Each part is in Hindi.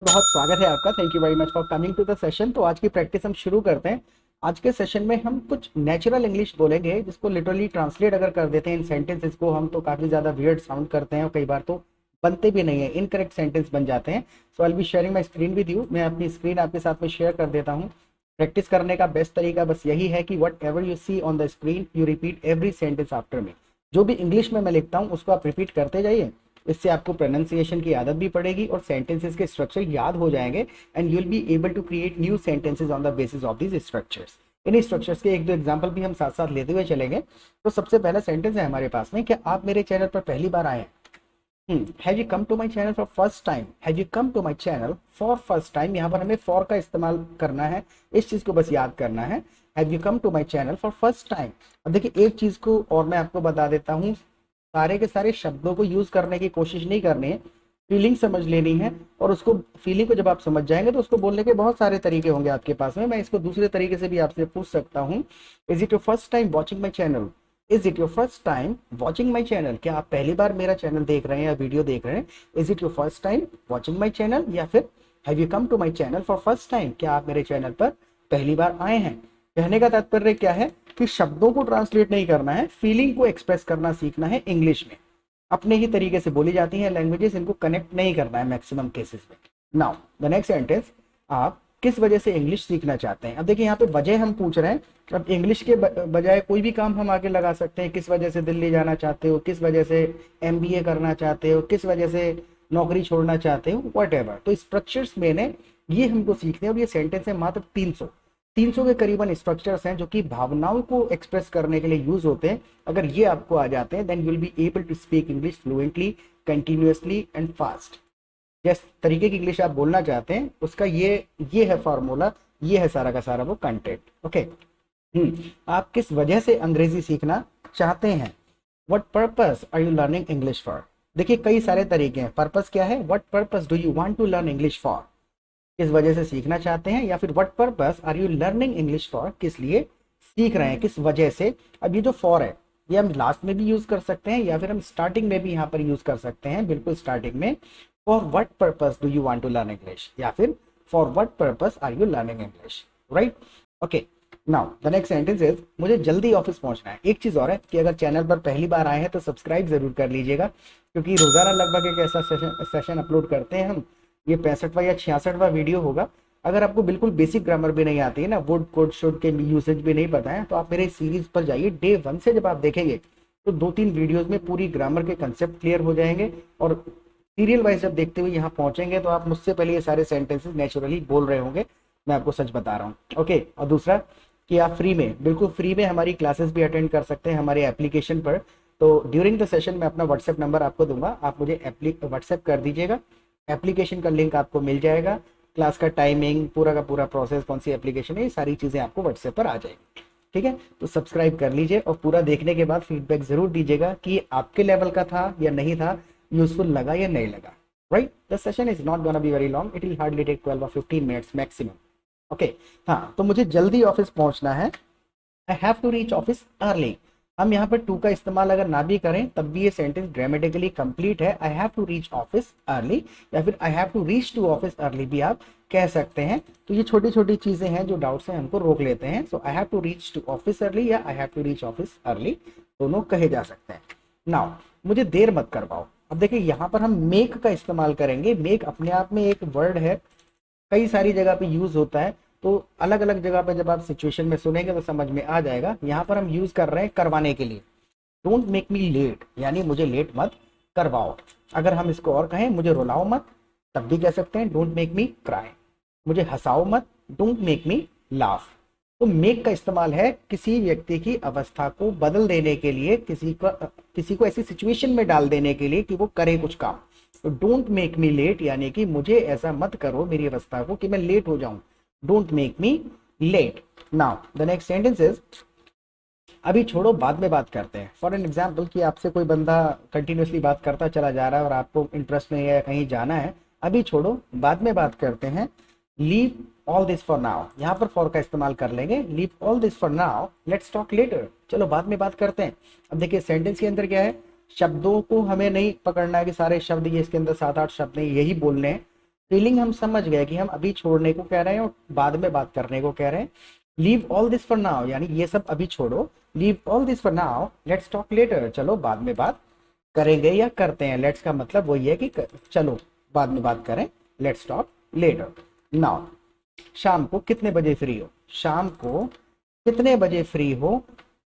बहुत स्वागत है आपका। Thank you very much for coming to the session. तो आज की प्रैक्टिस हम शुरू करते हैं। आज के सेशन में हम कुछ नेचुरल इंग्लिश बोलेंगे, जिसको लिटरली ट्रांसलेट अगर कर देते हैं इन सेंटेंसेस को हम, तो काफ़ी ज़्यादा वियर्ड साउंड करते हैं और कई बार तो बनते भी नहीं है, इनकरेक्ट सेंटेंस बन जाते हैं। So I be sharing my screen with you. मैं अपनी स्क्रीन आपके साथ में शेयर कर देता हूँ। प्रैक्टिस करने का बेस्ट तरीका बस यही है कि whatever you see on the screen you repeat every sentence after me. जो भी इंग्लिश में मैं लिखता हूँ उसको आप रिपीट करते जाइए। इससे आपको प्रोनाउंसिएशन की आदत भी पड़ेगी और सेंटेंसेस के स्ट्रक्चर याद हो जाएंगे and you will be able to create new sentences on the basis of these structures. इन्हीं स्ट्रक्चर्स के एक दो एग्जांपल भी हम साथ साथ लेते हुए चलेंगे। तो सबसे पहला सेंटेंस है हमारे पास में, क्या आप मेरे चैनल पर पहली बार आए हैं? Have you come to my channel for first time? Have you come to my channel for first time? यहाँ पर हमें फॉर का इस्तेमाल करना है, इस चीज को बस याद करना है। Have you come to my channel for first time. अब देखिए एक चीज को और मैं आपको बता देता हूँ, सारे के सारे शब्दों को यूज करने की कोशिश नहीं करनी है, फीलिंग समझ लेनी है। और उसको फीलिंग को जब आप समझ जाएंगे तो उसको बोलने के बहुत सारे तरीके होंगे आपके पास में। मैं इसको दूसरे तरीके से भी आपसे पूछ सकता हूँ। Is it your first time watching my channel? Is it your first time watching my channel? क्या आप पहली बार मेरा चैनल देख रहे हैं या वीडियो देख रहे हैं? Is it your first time watching my channel? या फिर have you come to my channel for first time? क्या आप मेरे चैनल पर पहली बार आए हैं? कहने का तात्पर्य क्या है कि शब्दों को ट्रांसलेट नहीं करना है, फीलिंग को एक्सप्रेस करना सीखना है। इंग्लिश में अपने ही तरीके से बोली जाती हैं लैंग्वेजेस, इनको कनेक्ट नहीं करना है मैक्सिमम केसेस में। नाउ द नेक्स्ट सेंटेंस, आप किस वजह से इंग्लिश सीखना चाहते हैं? अब देखिए यहाँ पे वजह हम पूछ रहे हैं। अब इंग्लिश के बजाय कोई भी काम हम आगे लगा सकते हैं। किस वजह से दिल्ली जाना चाहते हो, किस वजह से एमबीए करना चाहते हो, किस वजह से नौकरी छोड़ना चाहते हो, वट एवर। तो स्ट्रक्चर्स मैंने ये हमको सीखने हैं और ये सेंटेंस है मात्र 300 के करीबन स्ट्रक्चर्स हैं जो कि भावनाओं को एक्सप्रेस करने के लिए यूज होते हैं। अगर ये आपको आ जाते हैं then you will be able to speak English fluently, continuously and fast. जिस तरीके की इंग्लिश आप बोलना चाहते हैं उसका ये है फॉर्मूला, ये है सारा का सारा वो कंटेंट। ओके। आप किस वजह से अंग्रेजी सीखना चाहते हैं? What purpose are you learning English for? देखिए कई सारे तरीके हैं। पर्पस क्या है? What purpose do you want to learn English for? किस वजह से सीखना चाहते हैं, या फिर what purpose are you learning English for, किस लिए सीख रहे हैं, किस वजह से। अब ये जो फॉर है ये हम लास्ट में भी यूज कर सकते हैं या फिर हम स्टार्टिंग में भी यहाँ पर यूज कर सकते हैं, बिल्कुल स्टार्टिंग में। For what purpose do you want to learn English, या फिर for what purpose are you learning English, right? Okay. Now the next sentence is, मुझे जल्दी ऑफिस पहुंचना है। एक चीज और है कि अगर चैनल पर पहली बार आए हैं तो सब्सक्राइब जरूर कर लीजिएगा, क्योंकि रोजाना लगभग एक ऐसा सेशन अपलोड करते हैं हम। ये 65वां या 66वां वीडियो होगा। अगर आपको बिल्कुल बेसिक ग्रामर भी नहीं आती है ना, वुड कोड शुड के यूसेज भी नहीं पता है, तो आप मेरे सीरीज पर जाइए। डे 1 से जब आप देखेंगे तो 2-3 वीडियोस में पूरी ग्रामर के कंसेप्ट क्लियर हो जाएंगे और सीरियल वाइज जब देखते हुए यहाँ पहुंचेंगे तो आप मुझसे पहले ये सारे सेंटेंसेस नेचुरली बोल रहे होंगे। मैं आपको सच बता रहा हूँ। ओके। और दूसरा कि आप फ्री में, बिल्कुल फ्री में हमारी क्लासेस भी अटेंड कर सकते हैं हमारे एप्लीकेशन पर। तो ड्यूरिंग द सेशन मैं अपना व्हाट्सएप नंबर आपको दूंगा, आप मुझे व्हाट्सएप कर दीजिएगा। एप्लीकेशन का लिंक आपको मिल जाएगा, क्लास का टाइमिंग, पूरा का पूरा प्रोसेस, कौन सी एप्लीकेशन है, ये सारी चीज़ें आपको व्हाट्सएप पर आ जाएगी। ठीक है, तो सब्सक्राइब कर लीजिए और पूरा देखने के बाद फीडबैक जरूर दीजिएगा कि आपके लेवल का था या नहीं था, यूजफुल लगा या नहीं लगा। Right, the session is not gonna be very long, it will hardly take 12 और 15 मिनट्स मैक्सिमम। ओके। हाँ, तो मुझे जल्दी ऑफिस पहुंचना है। I have to reach office early. हम यहाँ पर टू का इस्तेमाल अगर ना भी करें तब भी ये सेंटेंस ग्रामेटिकली कंप्लीट है। I have to reach office early या फिर I have to reach to office early भी आप कह सकते हैं। तो ये छोटी छोटी चीजें हैं जो डाउट्स हैं हमको रोक लेते हैं। So I have to reach to office early या I have to reach office early, दोनों कहे जा सकते हैं। नाउ मुझे देर मत करवाओ। अब देखिए यहाँ पर हम मेक का इस्तेमाल करेंगे। मेक अपने आप में एक वर्ड है, कई सारी जगह पे यूज होता है, तो अलग अलग जगह पे जब आप सिचुएशन में सुनेंगे तो समझ में आ जाएगा। यहाँ पर हम यूज कर रहे हैं करवाने के लिए। डोंट मेक मी लेट, यानी मुझे लेट मत करवाओ। अगर हम इसको और कहें, मुझे रुलाओ मत, तब भी कह सकते हैं डोंट मेक मी क्राई। मुझे हंसाओ मत, डोंट मेक मी लाफ। तो मेक का इस्तेमाल है किसी व्यक्ति की अवस्था को बदल देने के लिए, किसी को ऐसी सिचुएशन में डाल देने के लिए कि वो करे कुछ काम। तो डोंट मेक मी लेट यानी कि मुझे ऐसा मत करो मेरी अवस्था को कि मैं लेट हो जाऊं। Don't make me let. Now the next sentence is, अभी छोड़ो बाद में बात करते हैं। फॉर एन एग्जाम्पल कि आपसे कोई बंदा कंटिन्यूसली बात करता चला जा रहा है और आपको इंटरेस्ट नहीं है, कहीं जाना है, अभी छोड़ो बाद में बात करते हैं। Leave all this for now, यहाँ पर फॉर का इस्तेमाल कर लेंगे। Leave all this for now, let's talk later, चलो बाद में बात करते हैं। अब देखिए सेंटेंस के अंदर क्या है, शब्दों को हमें नहीं पकड़ना है कि सारे शब्द ये इसके अंदर 7-8 शब्द नहीं यही बोलने हैं। फीलिंग हम समझ गए कि हम अभी छोड़ने को कह रहे हैं और बाद में बात करने को कह रहे हैं। Leave all this for now यानी ये सब अभी छोड़ो, leave all this for now, let's talk later, चलो बाद में बात करेंगे या करते हैं। लेट्स का मतलब वही है कि चलो बाद में बात करें, लेट्स टॉक लेटर। नाउ शाम को कितने बजे फ्री हो, शाम को कितने बजे फ्री हो,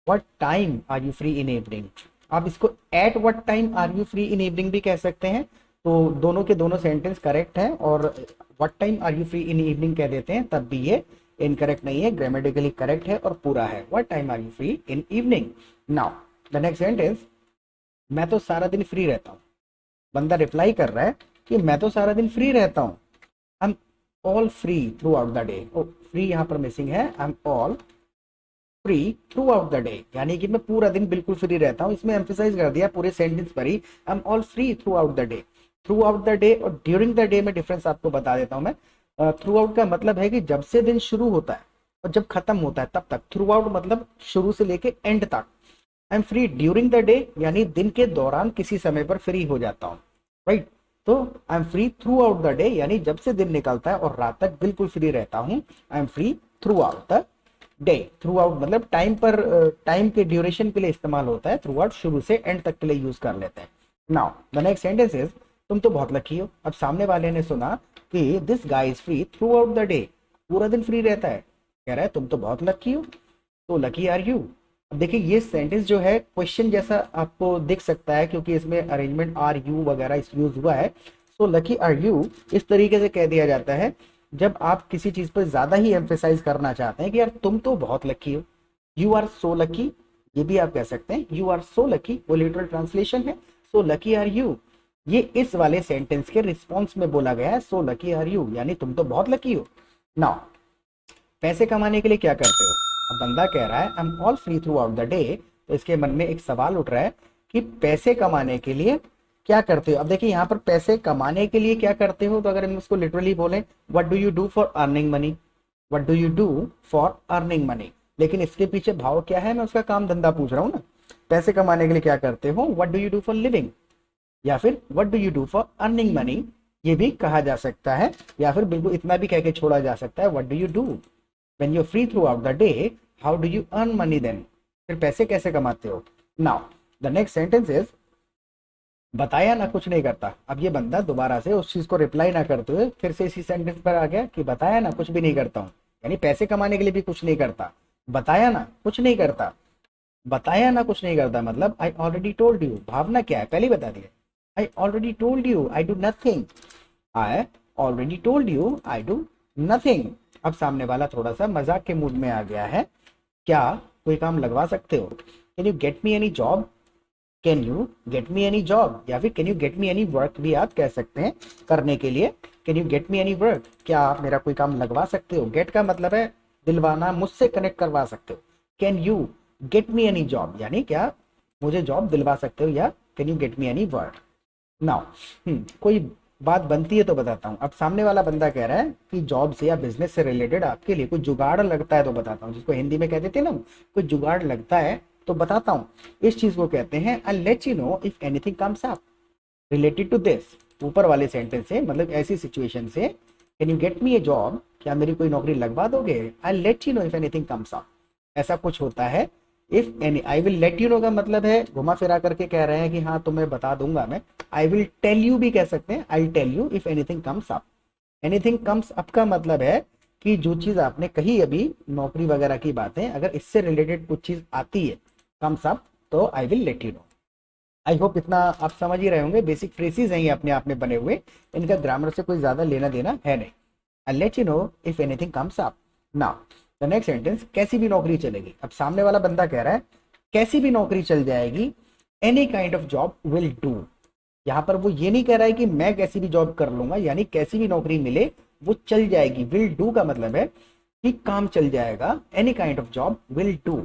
what time are you free in evening. आप इसको at what time are you free in evening भी कह सकते हैं, तो दोनों के दोनों सेंटेंस करेक्ट है। और what time are you free in evening कह देते हैं तब भी ये इनकरेक्ट नहीं है, ग्रामेटिकली करेक्ट है और पूरा है। What time are you free in evening. Now the next sentence, मैं तो सारा दिन फ्री रहता हूँ। बंदा रिप्लाई कर रहा है कि मैं तो सारा दिन फ्री रहता हूँ, I am all free throughout the day. ओ फ्री यहाँ पर मिसिंग है, I am all free throughout the day यानी कि मैं पूरा दिन बिल्कुल फ्री रहता हूँ। इसमें एम्फेसाइज कर दिया पूरे सेंटेंस पर ही, I am all free throughout the day. Throughout the day और ड्यूरिंग द डे में डिफरेंस आपको बता देता हूँ मैं। थ्रू आउट का मतलब है कि जब से दिन शुरू होता है और जब खत्म होता है तब तक। थ्रू आउट मतलब शुरू से लेके एंड तक। I am free during the day यानी दिन के दौरान किसी समय पर फ्री हो जाता हूँ, राइट। तो I am free throughout the day यानी जब से दिन निकलता है और रात तक बिल्कुल फ्री रहता हूँ। I M free throughout the day. Through out मतलब टाइम पर, टाइम के ड्यूरेशन के लिए इस्तेमाल होता है। थ्रू आउट शुरू से एंड तक के लिए यूज कर लेते हैं। Now the next sentence is, तुम तो बहुत लकी हो। अब सामने वाले ने सुना कि this guy is free throughout the day, पूरा दिन फ्री रहता है, कह रहा है तुम तो बहुत लकी हो, तो लकी आर यू। अब देखिए ये सेंटेंस जो है क्वेश्चन जैसा आपको दिख सकता है क्योंकि इसमें अरेंजमेंट आर यू वगैरह यूज हुआ है। सो लकी आर यू इस तरीके से कह दिया जाता है जब आप किसी चीज पर ज्यादा ही एम्फेसाइज करना चाहते हैं कि यार तुम तो बहुत लकी हो। यू आर सो लकी, ये भी आप कह सकते हैं, यू आर सो लकी, वो लिटरल ट्रांसलेशन है। सो लकी आर यू, ये इस वाले सेंटेंस के रिस्पॉन्स में बोला गया है। सो लकी आर यू यानी तुम तो बहुत लकी हो। नाउ पैसे कमाने के लिए क्या करते हो। अब बंदा कह रहा है I am all free throughout the day, तो इसके मन में एक सवाल उठ रहा है कि पैसे कमाने के लिए क्या करते हो। अब देखिए यहाँ पर पैसे कमाने के लिए क्या करते हो, तो अगर हम इसको लिटरली बोलें what do you do for earning money, what do you do for earning money. लेकिन इसके पीछे भाव क्या है, मैं उसका काम धंधा पूछ रहा हूँ ना। पैसे कमाने के लिए क्या करते हो, what do you do for living, या फिर what do you do for earning money, ये भी कहा जा सकता है। या फिर बिल्कुल इतना भी कह के छोड़ा जा सकता है, what do you do when you are free throughout the day, how do you earn money then, फिर पैसे कैसे कमाते हो। Now the next sentence is, बताया ना कुछ नहीं करता। अब ये बंदा दोबारा से उस चीज को रिप्लाई ना करते हुए फिर से इसी सेंटेंस पर आ गया कि बताया ना कुछ भी नहीं करता हूँ, यानी पैसे कमाने के लिए भी कुछ नहीं करता। बताया ना कुछ नहीं करता, बताया ना कुछ नहीं करता मतलब आई ऑलरेडी टोल्ड यू। भावना क्या है पहले ही बता दिया, I already told you I do nothing, I already told you I do nothing. अब सामने वाला थोड़ा सा मजाक के मूड में आ गया है, क्या कोई काम लगवा सकते हो, can you get me any job, can you get me any job, या फिर can you get me any work भी आप कह सकते हैं करने के लिए। Can you get me any work, क्या आप मेरा कोई काम लगवा सकते हो। गेट का मतलब है दिलवाना, मुझसे कनेक्ट करवा सकते हो। Can you get me any job यानी क्या मुझे जॉब दिलवा सकते हो, या can you get me any work. Now कोई बात बनती है तो बताता हूँ। अब सामने वाला बंदा कह रहा है कि जॉब से या बिजनेस से रिलेटेड आपके लिए कोई जुगाड़ लगता है तो बताता हूँ, जिसको हिंदी में कह देते हैं ना कोई जुगाड़ लगता है तो बताता हूँ। इस चीज को कहते हैं I let you know if anything comes up related to this. ऊपर वाले सेंटेंस से मतलब ऐसी सिचुएशन से, can you get me a job, क्या मेरी कोई नौकरी लगवा दोगे, I let you know if anything comes up, ऐसा कुछ होता है। If any, I will let you know का मतलब है घुमा फिरा करके कह रहे हैं कि हाँ तुम्हें बता दूंगा मैं। आई विल टेल यू भी कह सकते हैं, I tell you if anything comes up. Anything comes up का मतलब है कि जो चीज आपने कही अभी नौकरी वगैरह की बातें, अगर इससे रिलेटेड कुछ चीज आती है कम्स अप तो आई will let you no. I hope इतना आप समझ ही रहे होंगे। बेसिक फ्रेसेस हैं ये अपने आप में बने हुए, इनका ग्रामर से कोई ज्यादा लेना देना है नहीं। आई let you know if anything comes up. Now the next sentence, कैसी भी नौकरी चलेगी। अब सामने वाला बंदा कह रहा है कैसी भी नौकरी चल जाएगी, any kind of job will do. यहाँ पर वो ये नहीं कह रहा है कि मैं कैसी भी जॉब कर लूंगा, यानी कैसी भी नौकरी मिले वो चल जाएगी। विल डू का मतलब है कि काम चल जाएगा, any kind of job will do.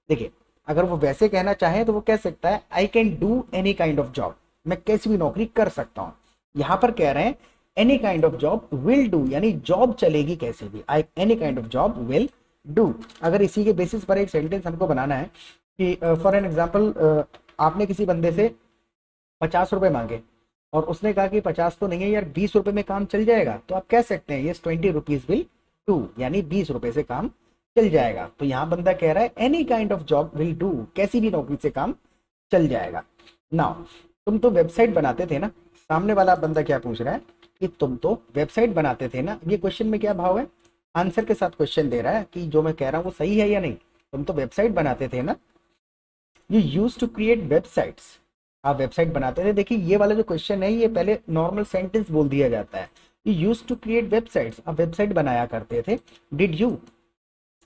देखिए अगर वो वैसे कहना चाहे तो वो कह सकता है I can do any kind of job, मैं कैसी भी नौकरी कर सकता हूँ। यहाँ पर कह रहे हैं any kind of job will do, यानी जॉब चलेगी कैसे भी, I any kind of job will do. अगर इसी के बेसिस पर एक सेंटेंस हमको बनाना है कि फॉर एन एग्जाम्पल आपने किसी बंदे से 50 रुपए मांगे और उसने कहा कि 50 तो नहीं है यार, 20 रुपए में काम चल जाएगा, तो आप कह सकते हैं यस 20 रुपीज विल डू, यानी 20 रुपए से काम चल जाएगा। तो यहाँ बंदा कह रहा है any kind of job will do, कैसी भी नौकरी से काम चल जाएगा। नाउ तुम तो वेबसाइट बनाते थे ना, सामने वाला बंदा क्या पूछ रहा है कि तुम तो वेबसाइट बनाते थे ना। ये क्वेश्चन में क्या भाव है, आंसर के साथ क्वेश्चन दे रहा है कि जो मैं कह रहा हूँ वो सही है या नहीं। तुम तो वेबसाइट बनाते थे ना, you used to create websites, आप वेबसाइट बनाते थे। देखिए ये वाला जो क्वेश्चन है ये पहले नॉर्मल सेंटेंस बोल दिया जाता है, you used to create websites, आप वेबसाइट बनाया करते थे। डिड यू,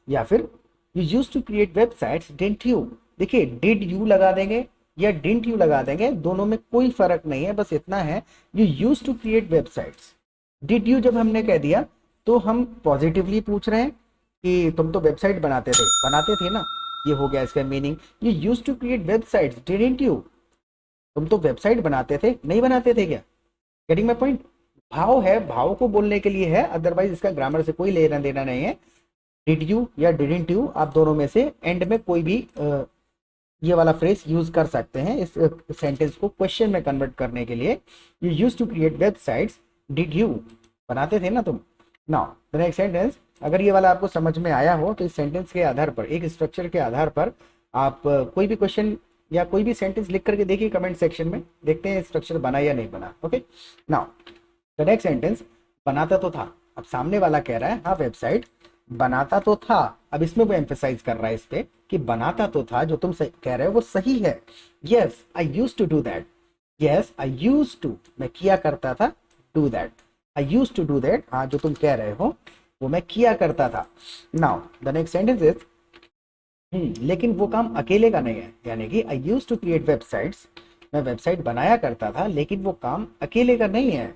या फिर you used to create websites didn't you. देखिए डिड यू लगा देंगे या डिडंट यू लगा देंगे, दोनों में कोई फर्क नहीं है, बस इतना है you used to create websites. Did you जब हमने कह दिया तो हम पॉजिटिवली पूछ रहे हैं कि तुम तो वेबसाइट बनाते थे ना, ये हो गया इसका meaning. You used to create websites didn't you, तुम तो वेबसाइट बनाते थे, नहीं बनाते थे क्या। Getting my point. भाव है, भाव को बोलने के लिए है, अदरवाइज इसका ग्रामर से कोई लेना देना नहीं है। डिड यू या डिडंट यू, आप दोनों में से एंड में कोई भी ये वाला फ्रेज यूज कर सकते हैं इस सेंटेंस को क्वेश्चन में कन्वर्ट करने के लिए। You used to create websites did you, बनाते थे ना तुम। नाउ द नेक्स्ट सेंटेंस, अगर ये वाला आपको समझ में आया हो तो इस सेंटेंस के आधार पर, एक स्ट्रक्चर के आधार पर आप कोई भी क्वेश्चन या कोई भी सेंटेंस लिख करके देखिए कमेंट सेक्शन में, देखते हैं स्ट्रक्चर बना या नहीं बना। Okay now the next sentence, बनाता तो था। अब सामने वाला कह रहा है हाँ वेबसाइट बनाता तो था, अब इसमें वो एम्फेसाइज कर रहा है इस पे कि बनाता तो था, जो तुम कह रहे हो वो सही है। Yes I used to do that, yes I used to, मैं किया करता था, do that, I used to do that, हाँ जो तुम कह रहे हो वो मैं किया करता था। Now the next sentence is, लेकिन वो काम अकेले का नहीं है, यानी कि आई यूज टू क्रिएट वेबसाइट्स, मैं वेबसाइट बनाया करता था लेकिन वो काम अकेले का नहीं है।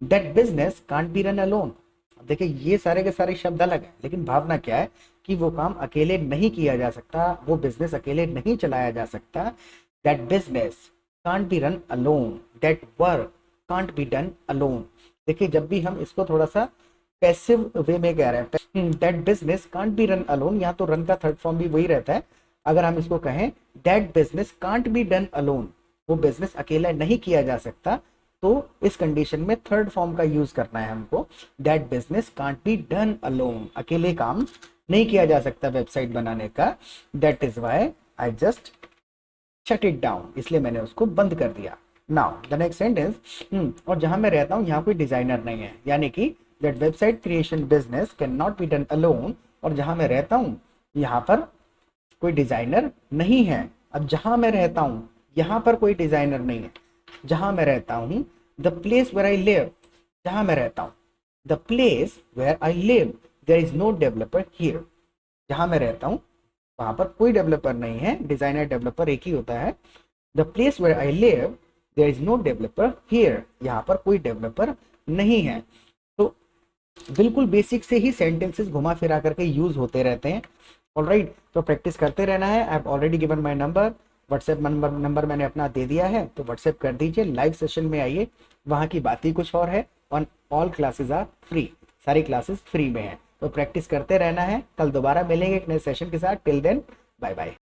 That business can't be run alone. देखिए ये सारे के सारे शब्द अलग है, लेकिन भावना क्या है कि वो काम अकेले नहीं किया जा सकता, वो बिजनेस अकेले नहीं चलाया जा सकता। That business can't be run alone, that work can't be done alone. देखिए जब भी हम इसको थोड़ा सा पैसिव वे में कह रहे हैं, that business can't be run alone, यहाँ तो रन का थर्ड फॉर्म भी वही रहता है। अगर हम इसको कहें that business can't be done alone, वो बिजनेस अकेला नहीं किया जा सकता, तो इस कंडीशन में थर्ड फॉर्म का यूज करना है हमको। That business can't be done alone, अकेले काम नहीं किया जा सकता वेबसाइट बनाने का। That is why I just shut it down, इसलिए मैंने उसको बंद कर दिया। नाउ द नेक्स्ट सेंटेंस, और जहां मैं रहता हूं यहाँ कोई डिजाइनर नहीं है, यानी कि that website creation business can not be done alone, और जहां मैं रहता हूं यहाँ पर कोई डिजाइनर नहीं है। अब जहां मैं रहता हूं यहाँ पर कोई डिजाइनर नहीं है, जहां मैं रहता हूं, the place where I live, जहां मैं रहता हूं, the place where I live there is no developer here, जहां मैं रहता हूं वहां पर कोई डेवलपर नहीं है, डिजाइनर डेवलपर एक ही होता है। The place where I live there is no developer here, यहाँ पर कोई डेवलपर नहीं है। तो बिल्कुल बेसिक से ही सेंटेंसेस घुमा फिरा करके यूज होते रहते हैं। ऑलराइट, तो प्रैक्टिस करते रहना है। I have already given my number, WhatsApp number मैंने अपना दे दिया है, तो व्हाट्सएप कर दीजिए। लाइव सेशन में आइए, वहाँ की बात ही कुछ और है। On all classes are free, सारी क्लासेस फ्री में है, तो प्रैक्टिस करते रहना है। कल दोबारा मिलेंगे एक नए सेशन के साथ। Till then bye bye.